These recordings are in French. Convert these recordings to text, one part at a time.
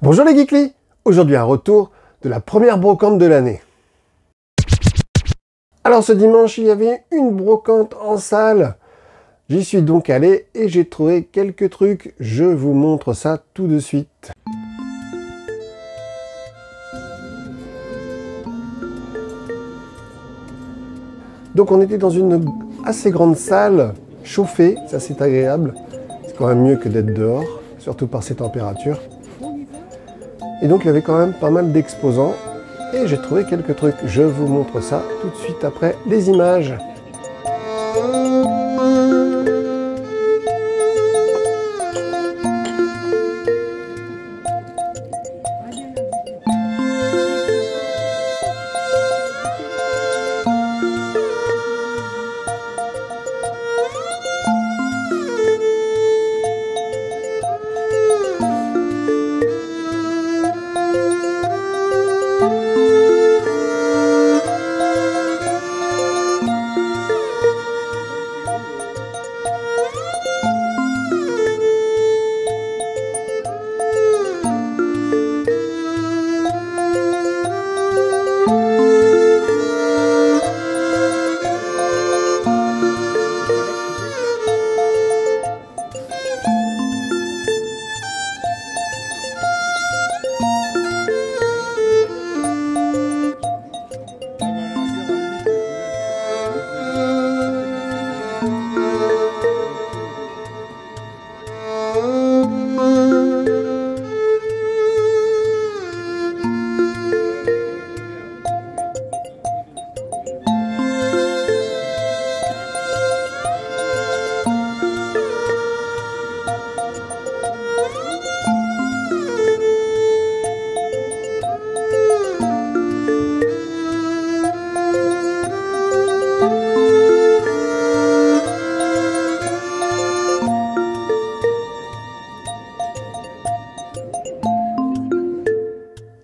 Bonjour les Geekly. Aujourd'hui un retour de la première brocante de l'année. Alors ce dimanche il y avait une brocante en salle. J'y suis donc allé et j'ai trouvé quelques trucs. Je vous montre ça tout de suite. Donc on était dans une assez grande salle, chauffée, ça c'est agréable. C'est quand même mieux que d'être dehors, surtout par ces températures. Et donc il y avait quand même pas mal d'exposants et j'ai trouvé quelques trucs. Je vous montre ça tout de suite après les images.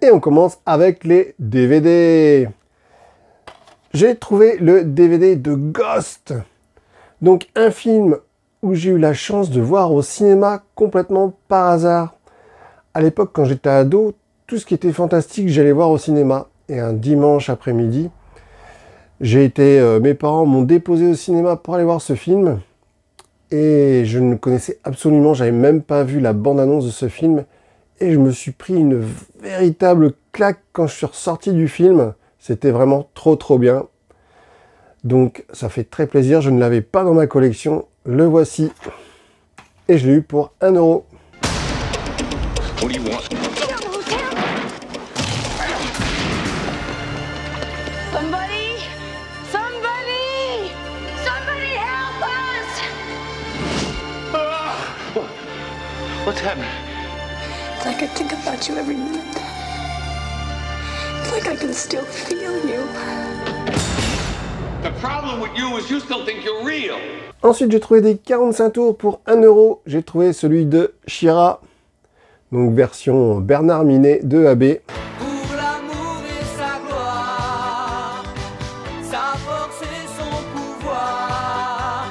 Et on commence avec les DVD. J'ai trouvé le DVD de Ghost. Donc un film où j'ai eu la chance de voir au cinéma complètement par hasard. À l'époque, quand j'étais ado, tout ce qui était fantastique, j'allais voir au cinéma. Et un dimanche après-midi, mes parents m'ont déposé au cinéma pour aller voir ce film. Et je ne connaissais absolument, j'avais même pas vu la bande-annonce de ce film. Et je me suis pris une véritable claque quand je suis ressorti du film. C'était vraiment trop bien. Donc ça fait très plaisir. Je ne l'avais pas dans ma collection. Le voici. Et je l'ai eu pour 1 €. What do you want? Somebody! Somebody! Somebody help us! What's happening? It's like I think about you every minute. It's like I can still feel you. The problem with you is you still think you're real. Ensuite, j'ai trouvé des 45 tours pour 1 €. J'ai trouvé celui de She-Ra. Donc version Bernard Minet de AB. Pour l'amour et sa gloire, sa force et son pouvoir.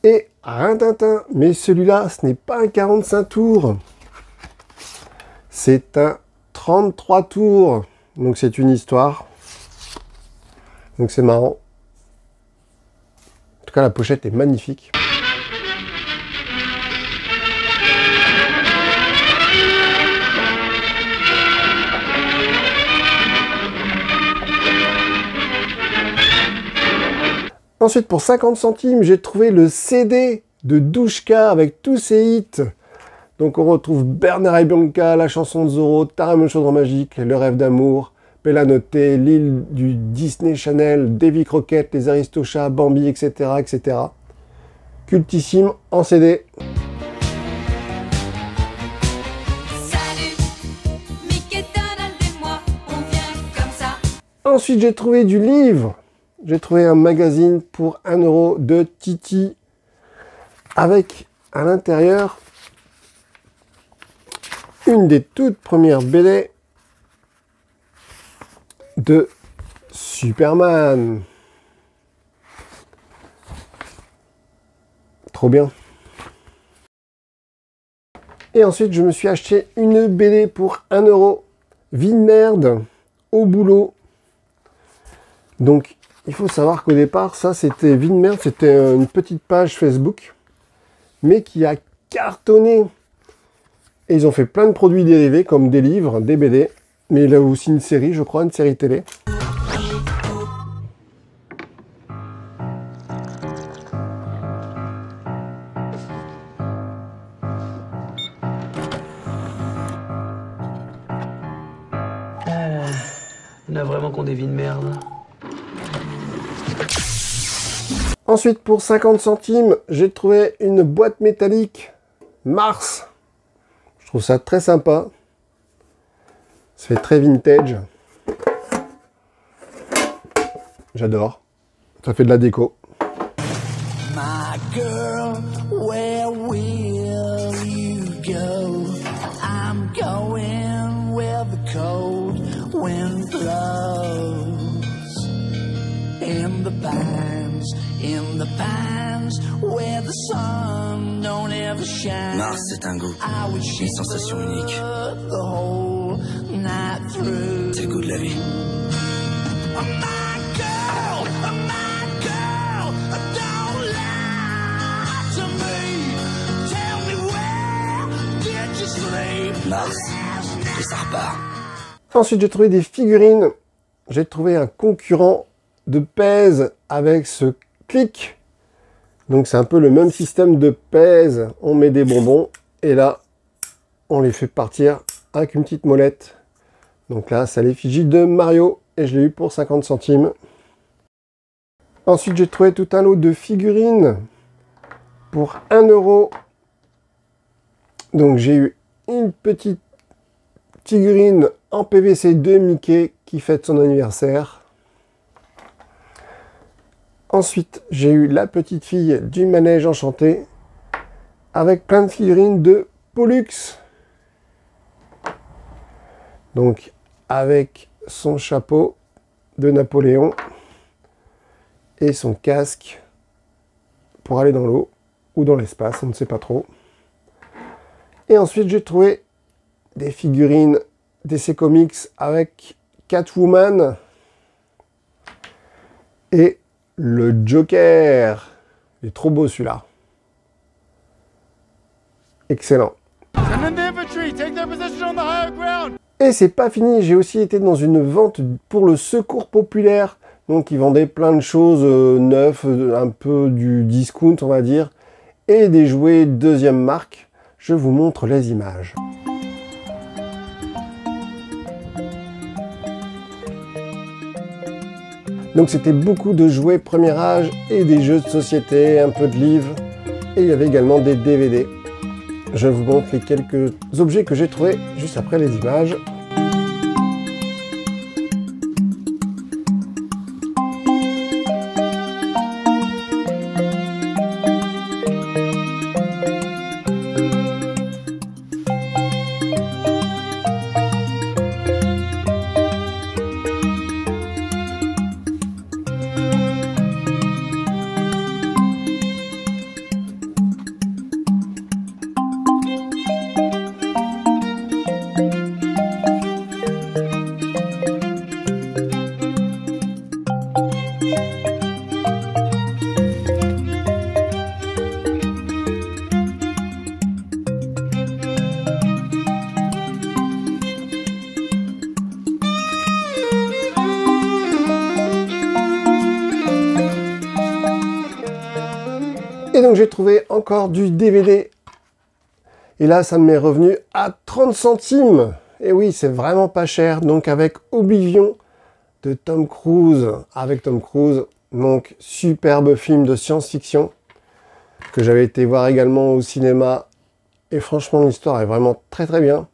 Et Rintintin. Mais celui-là, ce n'est pas un 45 tours. C'est un 33 tours. Donc c'est une histoire. Donc c'est marrant. En tout cas, la pochette est magnifique. Ensuite, pour 50 centimes, j'ai trouvé le CD de Douchka avec tous ses hits. Donc on retrouve Bernard et Bianca, La chanson de Zorro, Taram le chaudron magique, Le rêve d'amour, Bella Notte, L'île du Disney Channel, Davy Crockett, Les Aristochats, Bambi, etc., etc. Cultissime en CD. Salut, Mickey, Donald et moi, on vient comme ça. Ensuite, j'ai trouvé du livre. J'ai trouvé un magazine pour 1 € de Titi avec à l'intérieur une des toutes premières BD de Superman. Trop bien. Et ensuite, je me suis acheté une BD pour 1 €. Vie de merde au boulot. Donc, il faut savoir qu'au départ, ça, c'était Vie de merde. C'était une petite page Facebook, mais qui a cartonné. Et ils ont fait plein de produits dérivés, comme des livres, des BD. Mais il a aussi une série, je crois, une série télé. On a vraiment qu'on des vies de merde. Ensuite, pour 50 centimes, j'ai trouvé une boîte métallique Mars. Je trouve ça très sympa. Ça fait très vintage. J'adore. Ça fait de la déco. My girl, where will you go? I'm going where the cold wind blows. In the pines, where the sun don't ever shine. Mars, c'est un goût, une sensation unique. The whole night through. C'est le goût de la vie. Oh my girl, don't lie to me. Tell me where did you sleep? Mars, et ça repart. Ensuite, j'ai trouvé des figurines. J'ai trouvé un concurrent de Pèse avec ce clic. Donc c'est un peu le même système de Pèse. On met des bonbons et là, on les fait partir avec une petite molette. Donc là, c'est l'effigie de Mario et je l'ai eu pour 50 centimes. Ensuite, j'ai trouvé tout un lot de figurines pour 1 €. Donc j'ai eu une petite figurine en PVC de Mickey qui fête son anniversaire. Ensuite, j'ai eu la petite fille du manège enchanté avec plein de figurines de Pollux. Donc, avec son chapeau de Napoléon et son casque pour aller dans l'eau ou dans l'espace, on ne sait pas trop. Et ensuite, j'ai trouvé des figurines DC Comics avec Catwoman et le Joker. Il est trop beau celui-là. Excellent. Et c'est pas fini, j'ai aussi été dans une vente pour le Secours Populaire. Donc ils vendaient plein de choses neuves, un peu du discount on va dire, et des jouets deuxième marque. Je vous montre les images. Donc c'était beaucoup de jouets premier âge et des jeux de société, un peu de livres. Et il y avait également des DVD. Je vous montre les quelques objets que j'ai trouvés juste après les images. Et donc j'ai trouvé encore du DVD. Et là, ça m'est revenu à 30 centimes. Et oui, c'est vraiment pas cher. Donc avec Oblivion de Tom Cruise. Avec Tom Cruise. Donc superbe film de science-fiction. Que j'avais été voir également au cinéma. Et franchement, l'histoire est vraiment très très bien.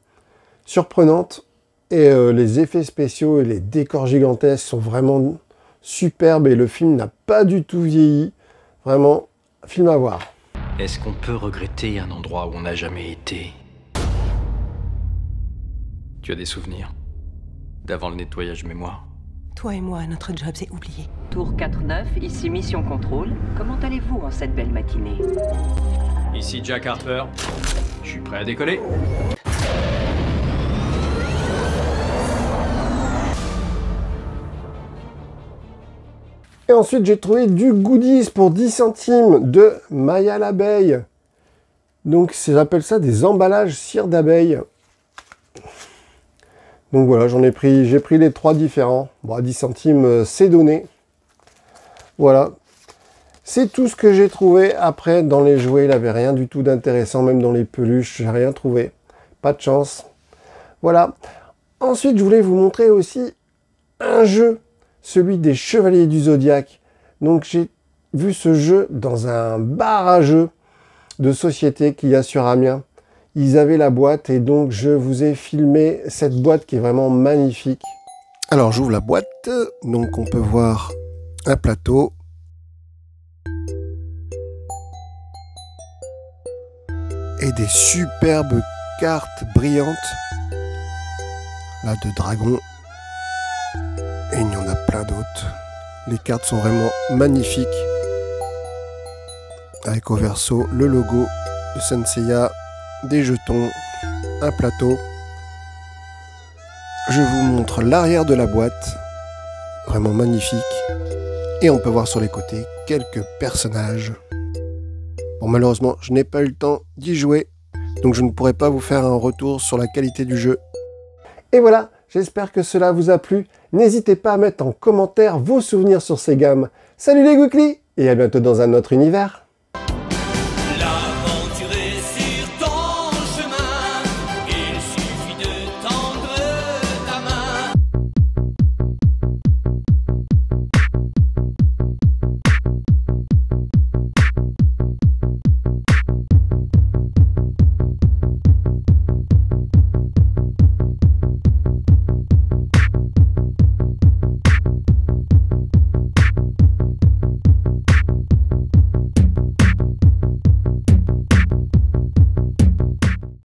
Surprenante. Et les effets spéciaux et les décors gigantesques sont vraiment superbes. Et le film n'a pas du tout vieilli. Vraiment, film à voir. Est-ce qu'on peut regretter un endroit où on n'a jamais été? Tu as des souvenirs d'avant le nettoyage mémoire? Toi et moi, notre job, c'est oublier. Tour 4-9, ici Mission Contrôle. Comment allez-vous en cette belle matinée? Ici Jack Harper. Je suis prêt à décoller. Et ensuite, j'ai trouvé du goodies pour 10 centimes de Maya l'abeille. Donc, j'appelle ça des emballages cire d'abeille. Donc voilà, j'ai pris les 3 différents. Bon, à 10 centimes, c'est donné. Voilà. C'est tout ce que j'ai trouvé. Après, dans les jouets, il n'y avait rien du tout d'intéressant. Même dans les peluches, j'ai rien trouvé. Pas de chance. Voilà. Ensuite, je voulais vous montrer aussi un jeu. Celui des Chevaliers du Zodiaque. Donc, j'ai vu ce jeu dans un bar à jeux de société qu'il y a sur Amiens. Ils avaient la boîte et donc je vous ai filmé cette boîte qui est vraiment magnifique. Alors, j'ouvre la boîte. Donc, on peut voir un plateau. Et des superbes cartes brillantes. Là, de dragons. Et il y en a plein d'autres. Les cartes sont vraiment magnifiques. Avec au verso le logo de Senseiya, des jetons, un plateau. Je vous montre l'arrière de la boîte. Vraiment magnifique. Et on peut voir sur les côtés quelques personnages. Bon, malheureusement, je n'ai pas eu le temps d'y jouer. Donc je ne pourrai pas vous faire un retour sur la qualité du jeu. Et voilà, j'espère que cela vous a plu. N'hésitez pas à mettre en commentaire vos souvenirs sur ces gammes. Salut les Gouklis et à bientôt dans un autre univers.